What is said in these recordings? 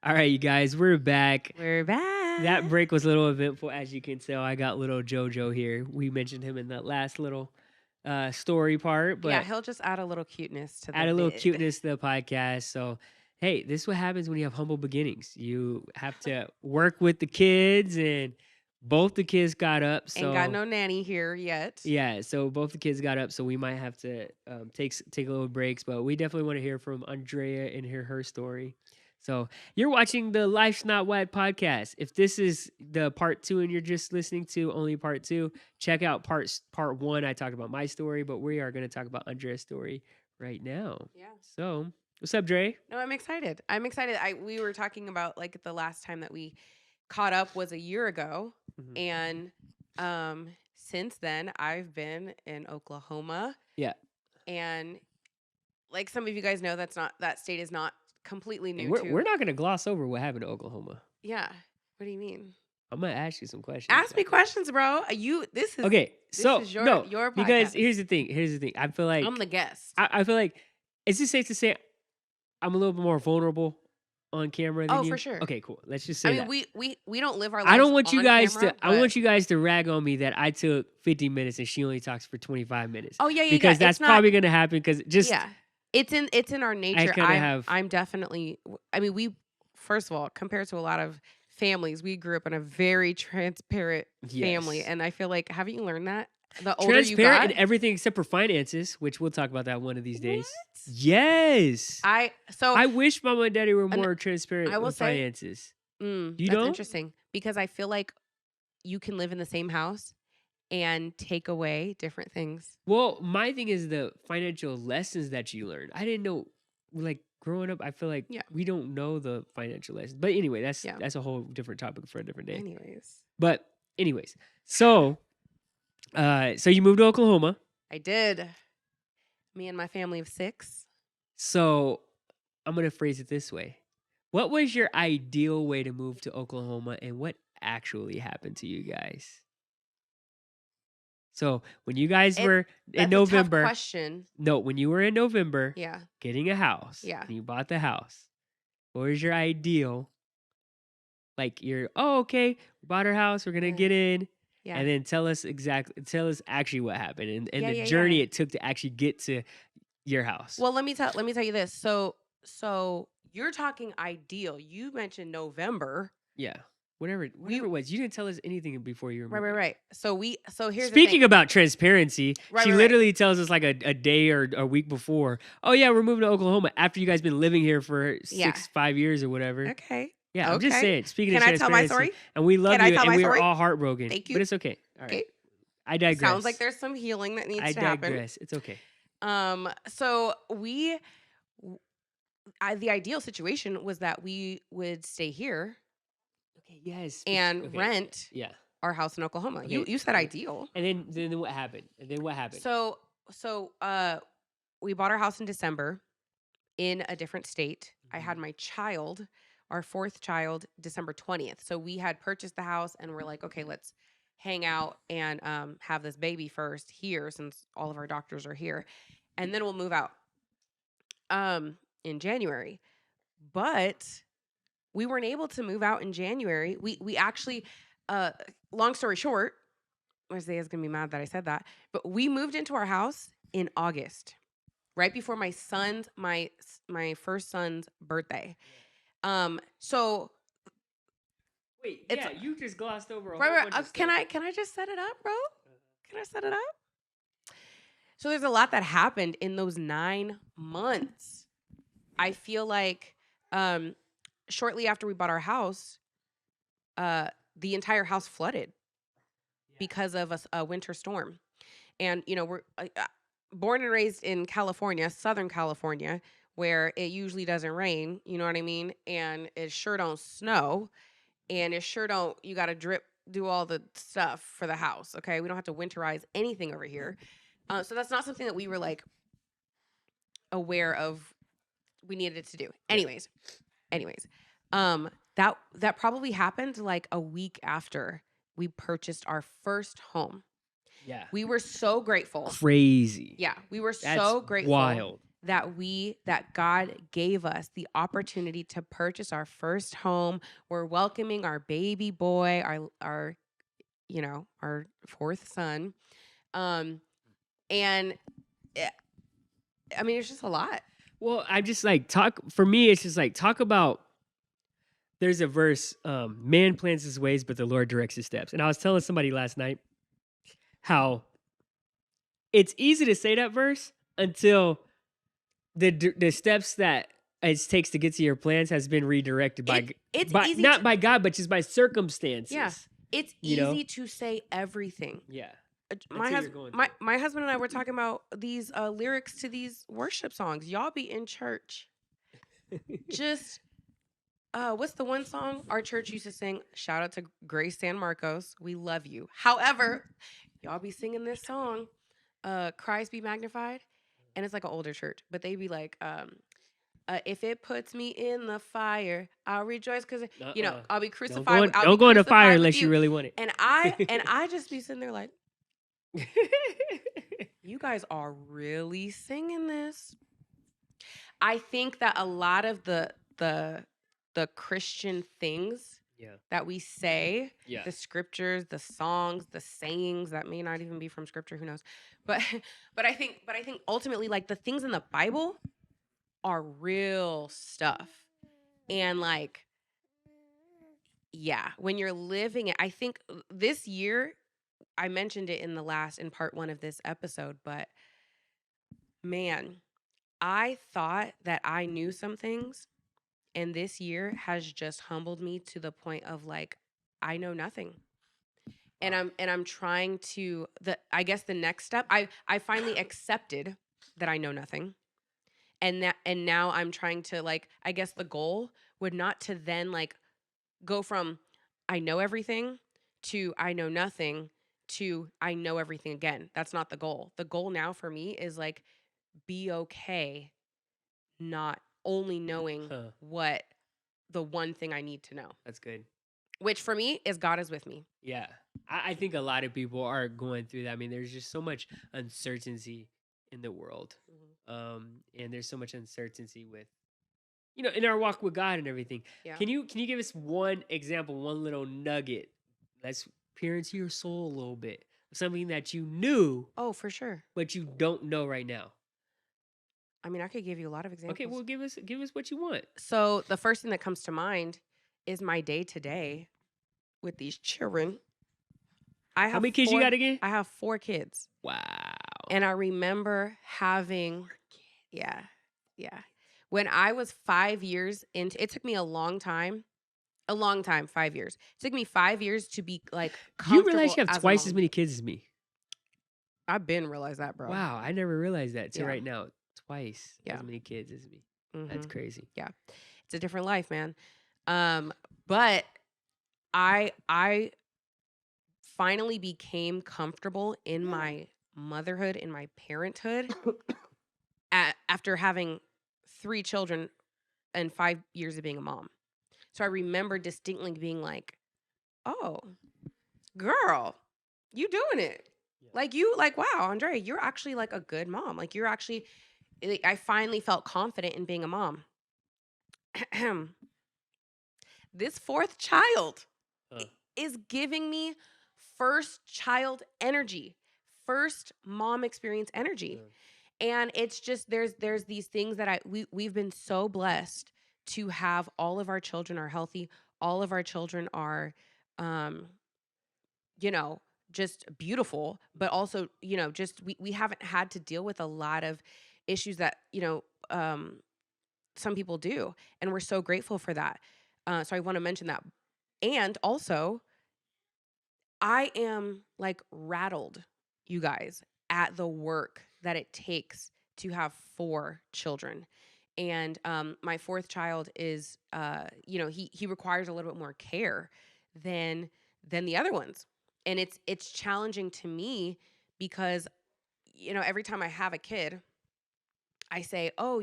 All right, you guys, we're back. We're back. That break was a little eventful, as you can tell. I got little JoJo here. We mentioned him in the last little story part, but yeah, he'll just add a little cuteness to the add a little vid. cuteness to the podcast. So, hey, this is what happens when you have humble beginnings. You have to work with the kids, and both the kids got up. So Ain't got no nanny here yet. yeah, so both the kids got up, so we might have to take a little breaks, but we definitely want to hear from Andrea and hear her story. So you're watching the Life's Not Whack podcast. If this is the part 2 and you're just listening to only part 2, check out part 1. I talked about my story, but we are going to talk about Andrea's story right now. Yeah. So what's up, Dre? No, I'm excited. We were talking about like the last time that we caught up was a year ago, Mhm. and since then I've been in Oklahoma. Yeah. And like some of you guys know, that state is not completely new. We're not going to gloss over what happened to Oklahoma. Yeah. What do you mean? I'm going to ask you some questions. Ask me questions, bro. Okay, so is your podcast. because here's the thing. I feel like I'm the guest. I feel like, is it safe to say I'm a little bit more vulnerable on camera than you? For sure. Okay, cool. Let's just say that. We don't live our lives I don't want you on guys camera, I want you guys to rag on me that I took 50 minutes and she only talks for 25 minutes. Oh yeah, because yeah. that's probably going to happen because just yeah. It's in our nature. kinda I'm definitely. I mean, we first of all, compared to a lot of families, we grew up in a very transparent family, Yes. and I feel like haven't you learned that the older you transparent got? in everything except for finances, which we'll talk about that one of these days. What? Yes. I wish mama and daddy were more transparent I will with say- finances. that's don't? interesting because I feel like you can live in the same house and take away different things. Well, my thing is the financial lessons that you learn. I didn't know, like growing up. I feel like Yeah. we don't know the financial lessons. But anyway, that's Yeah. that's a whole different topic for a different day. Anyways, So you moved to Oklahoma. I did. Me and my family of 6. So I'm gonna phrase it this way: what was your ideal way to move to Oklahoma, and what actually happened to you guys? So when you guys were in That's a tough November, question. no, when you were in November, Yeah. getting a house, Yeah. and you bought the house, what was your ideal? Like okay, we bought our house, we're gonna Yeah. get in, Yeah. and then tell us actually what happened and Yeah, the yeah, journey yeah. it took to actually get to your house. Well, let me tell you this. So you're talking ideal. You mentioned November. Yeah, whatever it was, you didn't tell us anything before you were Right. So here's Speaking the thing. about transparency, Right, she right, right. literally tells us like a day or a week before, oh yeah, we're moving to Oklahoma after you guys been living here for Yeah. 5 years or whatever. Okay. Yeah, I'm just Okay. saying. Speaking Can of I tell my transparency, story? and we love Can I you, tell and my we are story? all heartbroken. Thank you. But it's okay. All right. Okay. I digress. Sounds like there's some healing that needs I to happen. digress. It's okay. So the ideal situation was that we would stay here Okay. Yes. and Okay. rent Yeah. our house in Oklahoma. Okay. You said Okay. ideal. And then what happened? So we bought our house in December in a different state. I had my child, our 4th child, December 20th. So we had purchased the house and we're like, okay, let's hang out and have this baby first here since all of our doctors are here. And then we'll move out in January. But we weren't able to move out in January. We actually, long story short, Isaiah's gonna be mad that I said that, but we moved into our house in August, right before my first son's birthday. So Wait. It's- Yeah. You just glossed over a right, whole bunch of can stuff. I just set it up, bro? Can I set it up? So there's a lot that happened in those 9 months. I feel like shortly after we bought our house, the entire house flooded because of a winter storm. And, we're born and raised in California, Southern California, where it usually doesn't rain, you know what I mean? And it sure don't snow. And it sure don't, you got to do all the stuff for the house, okay? We don't have to winterize anything over here. So that's not something that we were like aware of we needed to do. Anyways, that probably happened like a week after we purchased our first home. Yeah. We were so grateful. Crazy. Yeah, we were That's so grateful wild. that God gave us the opportunity to purchase our first home. We're welcoming our baby boy, our our fourth son. And eh, I mean, it's just a lot. Well, I just like talk for me. It's just like talk about. There's a verse, man plans his ways, but the Lord directs his steps. And I was telling somebody last night how it's easy to say that verse until the steps that it takes to get to your plans has been redirected It's by easy not to, by God, but just by circumstances. yeah. It's You know? easy to say everything. Yeah. My Until you're husband, going my, through it. my husband and I were talking about these lyrics to these worship songs. Y'all be in church, just what's the one song our church used to sing? Shout out to Grace San Marcos. We love you. However, y'all be singing this song, Christ be magnified. And it's like an older church, but they be like, if it puts me in the fire, I'll rejoice because I'll be crucified. I'll Don't be go in the fire crucified with unless you really want it. And I just be sitting there like, you guys are really singing this. I think that a lot of the Christian things that we say, the scriptures, the songs, the sayings that may not even be from scripture, who knows? But I think ultimately, like, the things in the Bible are real stuff. And like, yeah, when you're living it, I think this year, I mentioned it in part 1 of this episode, but man, I thought that I knew some things, and this year has just humbled me to the point of like, I know nothing. And I'm trying to, I guess the next step, I finally accepted that I know nothing. And now I'm trying to, like, I guess the goal would not to then like go from I know everything to I know nothing to I know everything again. That's not the goal. The goal now for me is like, be okay not only knowing what the one thing I need to know. That's good. Which for me is God is with me. Yeah. I think a lot of people are going through that. I mean, there's just so much uncertainty in the world. And there's so much uncertainty with, in our walk with God and everything. Yeah. Can you give us one example, one little nugget that's peer into your soul a little bit? Something that you knew. Oh, for sure. But you don't know right now. I mean, I could give you a lot of examples. Okay, well, give us what you want. So the first thing that comes to mind is my day to day with these children. How many kids you got again? I have 4 kids. Wow. And I remember having, yeah. When I was 5 years into, it took me a long time, 5 years. It took me 5 years to be like comfortable. You realize you have twice as many kids as me? I've been realized that, bro. Wow, I never realized that till right now. Twice as many kids as me. That's crazy. Yeah, it's a different life, man. But I finally became comfortable in my motherhood, in my parenthood, after having 3 children and 5 years of being a mom. So I remember distinctly being like, "Oh, girl, you doing it." Yeah. Wow, Andrea, you're actually like a good mom. Like, you're actually, I finally felt confident in being a mom. This 4th child is giving me first child energy, first mom experience energy. And it's just, there's these things that we've been so blessed to have. All of our children are healthy. All of our children are, just beautiful, but also, just, we haven't had to deal with a lot of issues that, some people do. And we're so grateful for that. So I want to mention that. And also, I am like rattled, you guys, at the work that it takes to have 4 children. And my 4th child is, he requires a little bit more care than the other ones. And it's challenging to me because, every time I have a kid, I say, "Oh,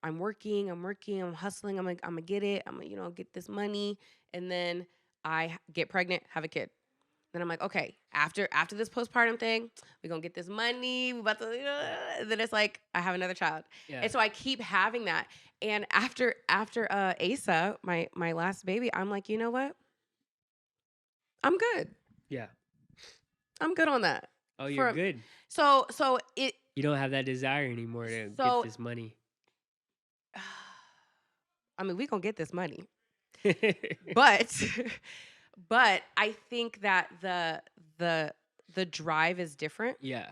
I'm working, I'm hustling, I'm gonna get it, I'm gonna, get this money," and then I get pregnant, have a kid. Then I'm like, okay, after this postpartum thing, we're gonna get this money. We about to, and then it's like I have another child, Yeah. and so I keep having that. And after Asa, my last baby, I'm like, you know what? I'm good. Yeah. I'm good on that. Oh, you're For good. so it You don't have that desire anymore to get so this money. I mean, we gonna get this money, but but I think that the drive is different. Yeah.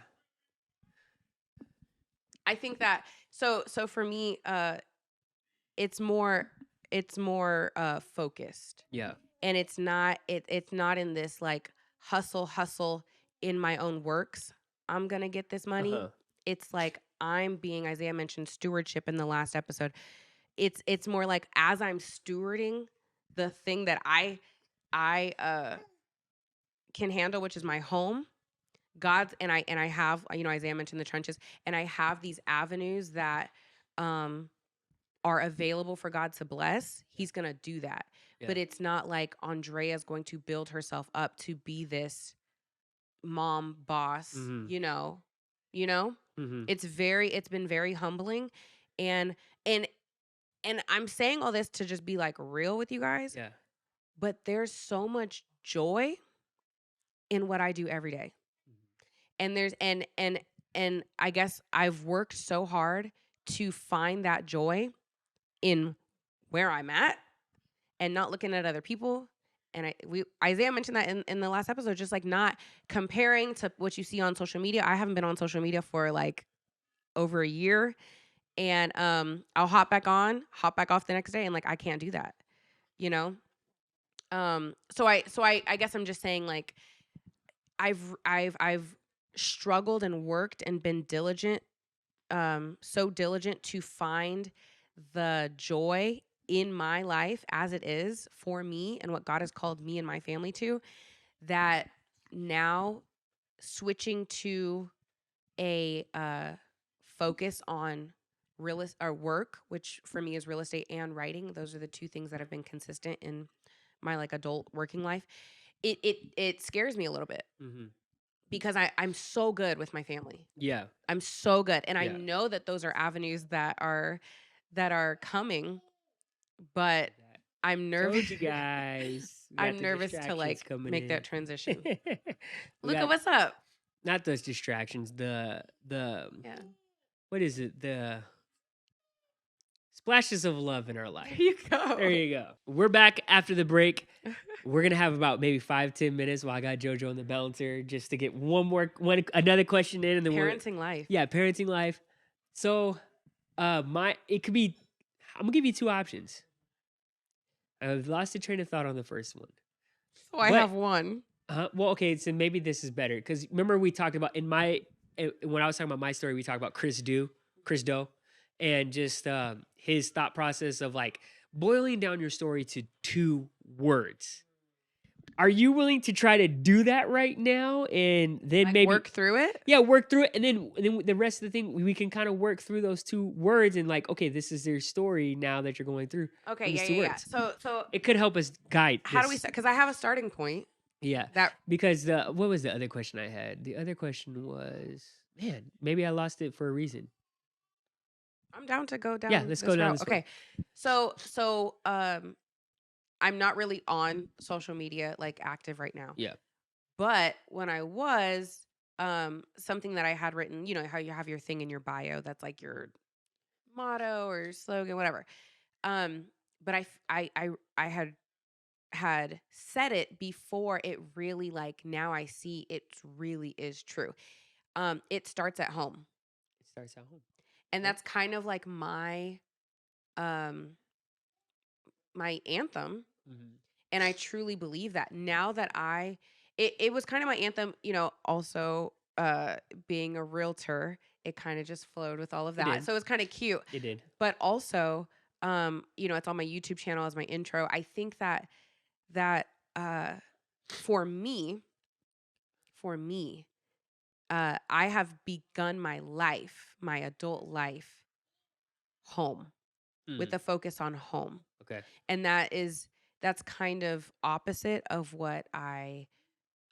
I think that so for me, it's more focused, Yeah. and it's not in this like hustle in my own works. I'm gonna get this money. Uh-huh. It's like I'm being, Isaiah mentioned stewardship in the last episode. It's more like as I'm stewarding the thing that I can handle, which is my home. God's and I have, Isaiah mentioned the trenches, and I have these avenues that are available for God to bless. He's gonna do that. Yeah. But it's not like Andrea's going to build herself up to be this mom boss, Mhm. you know. Mhm. It's been very humbling, and and I'm saying all this to just be like real with you guys, Yeah. but there's so much joy in what I do every day. And there's and I guess I've worked so hard to find that joy in where I'm at and not looking at other people. And Isaiah mentioned that in the last episode, just like not comparing to what you see on social media. I haven't been on social media for like over a year. And I'll hop back off the next day, and like I can't do that, you know? So I guess I'm just saying, like, I've struggled and worked and been diligent, so diligent to find the joy in my life as it is for me and what God has called me and my family to, that now switching to a focus on or work, which for me is real estate and writing. Those are the two things that have been consistent in my like adult working life. It scares me a little bit Mhm. because I'm so good with my family. Yeah. I'm so good, and I Yeah. know that those are avenues that are coming, but I'm nervous. Told you guys. We got I'm the nervous to distractions like coming make in. that transition. We Look at got what's up. not those distractions. The Yeah. what is it? The splashes of love in our life. There you go. There you go. We're back after the break. We're gonna have about maybe 5-10 minutes while I got JoJo on the balancer just to get another question in, and then Parenting life. Yeah, parenting life. So, it could be. I'm gonna give you two options. I've lost the train of thought on the first one. So I But- have one. Well, okay, so maybe this is better because remember we talked about when I was talking about my story, we talked about Chris Doe, and just his thought process of like boiling down your story to 2 words. Are you willing to try to do that right now, and then Like maybe work through it? Yeah, work through it, and then the rest of the thing we can kind of work through those 2 words and like, okay, this is their story now that you're going through. Okay, these yeah, 2 yeah, yeah. words. So It could help us guide. how do we this. start? Because I have a starting point. Yeah, That because what was the other question I had? The other question was, man, maybe I lost it for a reason. I'm down to go down. Yeah, let's go down this way. Okay, so I'm not really on social media like active right now. Yeah. But when I was, something that I had written, you know how you have your thing in your bio that's like your motto or your slogan, whatever. But I had said it before it really like now I see it really is true. It starts at home. It starts at home. And Yep. that's kind of like um my anthem. Mhm. And I truly believe that now that it was kind of my anthem, also being a realtor, it kind of just flowed with all of It that. did. So it's kind of cute. It did. But also, it's on my YouTube channel as my intro. I think that uh for me, I have begun my adult life home with Mm, a focus on home. okay. And that's kind of opposite of what I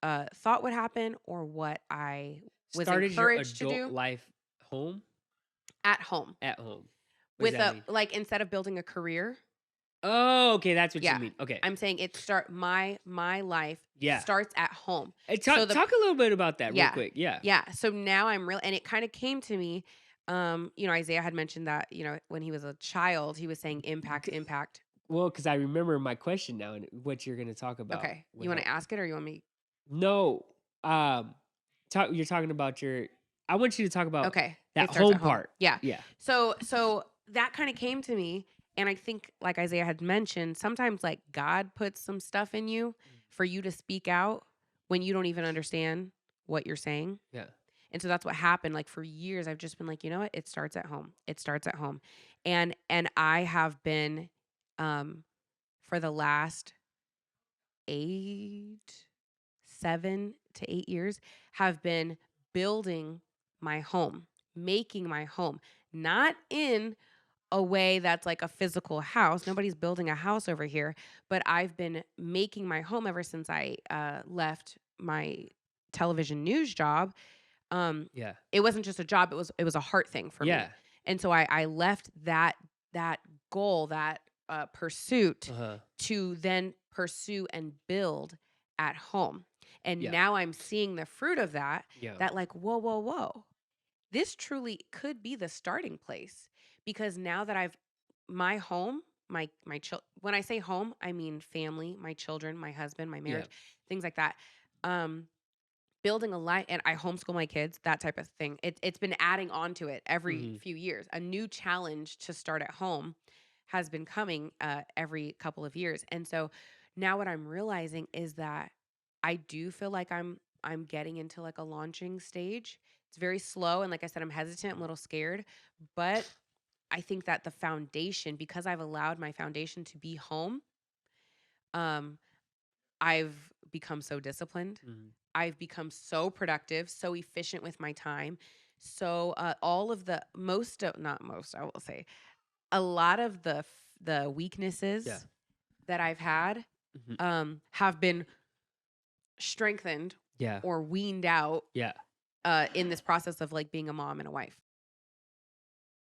thought would happen or what I was Started your encouraged to adult do life home? at home At home. What does with that a mean? like instead of building a career. Oh, okay, that's what you Yeah. mean. Okay. I'm saying my life Yeah. starts at home. Talk So the talk a little bit about that real yeah. quick. Yeah. Yeah. So now I'm real and it kind of came to me Isaiah had mentioned that, when he was a child, he was saying impact, C impact. Well, because I remember my question now and what you're gonna talk about Okay. would You want help. to ask it or you want me? No, um, you're talking about your I want you to talk about Okay. that It starts at home home. part. Yeah. Yeah. So that kind of came to me and I think like Isaiah had mentioned, sometimes like God puts some stuff in you for you to speak out when you don't even understand what you're saying. Yeah. And so that's what happened. Like for years I've just been like, you know what? It starts at home. It starts at home. And I have been for the last 7 to 8 years have been building my home, making my home, not in a way that's like a physical house. Nobody's building a house over here, but I've been making my home ever since I left my television news job. Yeah. It wasn't just a job; it was a heart thing for Yeah. me, and so I left that goal, that pursuit, Uh-huh. to then pursue and build at home. And Yeah. now I'm seeing the fruit of that. Yeah. That like whoa, whoa, whoa, this truly could be the starting place because now that I've my home, my when I say home, I mean family, my children, my husband, my Yeah. marriage, things like that. Building a life, and I homeschool my kids, that type of thing. It's been adding on to it every Mhm. few years. A new challenge to start at home has been coming every couple of years. And so now what I'm realizing is that I do feel like I'm getting into like a launching stage. It's very slow and like I said I'm hesitant, I'm a little scared, but I think that the foundation, because I've allowed my foundation to be home, um I've become so disciplined. Mhm. I've become so productive, so efficient with my time. So all of the most of, not most, I will say, a lot of the Yeah. weaknesses that I've had Mhm. have been strengthened Yeah. or weaned out Yeah. in this process of like being a mom and a wife.